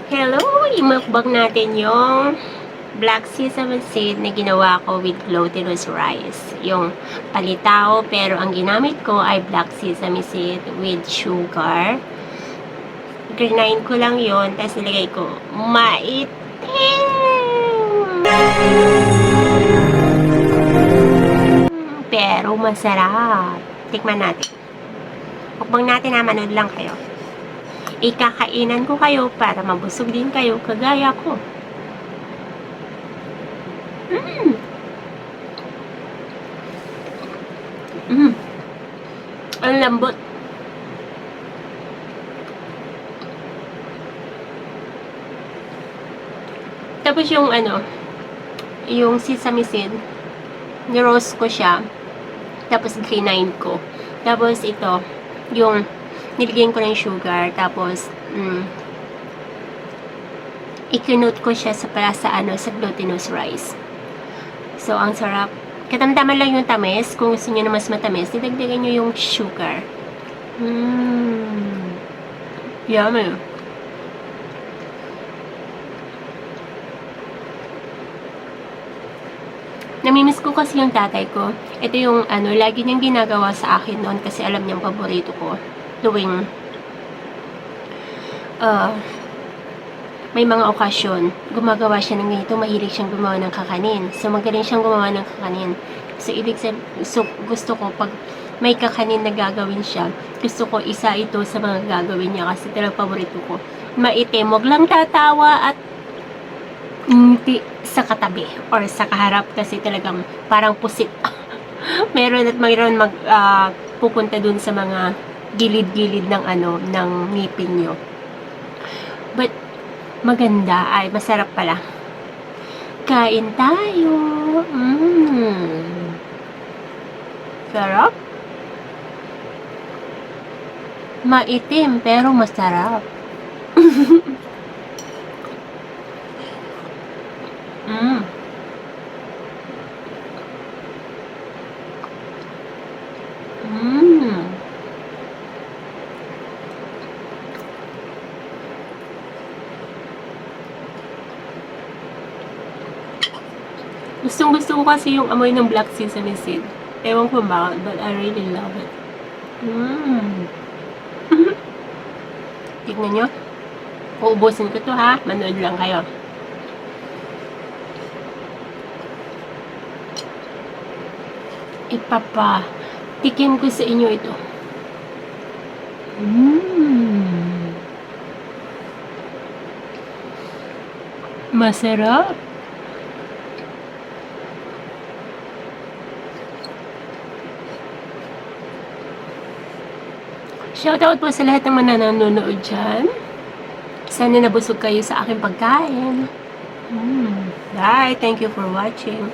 Hello! Imukbang natin yung black sesame seed na ginawa ko with glutinous rice. Yung palitaw, pero ang ginamit ko ay black sesame seed with sugar. Grind ko lang yon, tapos nilagay ko maitim! Pero masarap. Tikman natin. Mukbang natin na manood lang kayo. Ikakainan ko kayo para mabusog din kayo kagaya ko. Ang lambot. Tapos yung yung sesame seed, ni-roast ko siya. Tapos grind ko. Tapos ito, yung nilagyan ko ng sugar, tapos ikinut ko siya sa glutinous rice. So, ang sarap. Katamtaman lang yung tamis. Kung gusto nyo na mas matamis, nilagdagan nyo yung sugar. Yummy. Namimiss ko kasi yung tatay ko. Ito yung lagi niyang ginagawa sa akin noon kasi alam niyang paborito ko. Tuwing may mga okasyon, gumagawa siya ng ganito, mahilig siyang gumawa ng kakanin. So, magaling siyang gumawa ng kakanin. So, gusto ko, pag may kakanin na gagawin siya, gusto ko isa ito sa mga gagawin niya kasi talagang paborito ko. Maitim, wag lang tatawa at ngiti sa katabi or sa kaharap kasi talagang parang pusit. Meron pupunta dun sa mga gilid-gilid ng ng ngipin nyo. But maganda, ay masarap pala. Kain tayo. Sarap. Maitim pero masarap. Gustong-gusto ko kasi yung amoy ng black sesame seed. Ewan ko bakit, but I really love it. Tignan nyo. Uubusin ko to ha. Manood lang kayo. Tikim ko sa inyo ito. Masarap. Shoutout po sa lahat ng mga nanonood dyan. Sana nabusog kayo sa aking pagkain. Bye! Thank you for watching.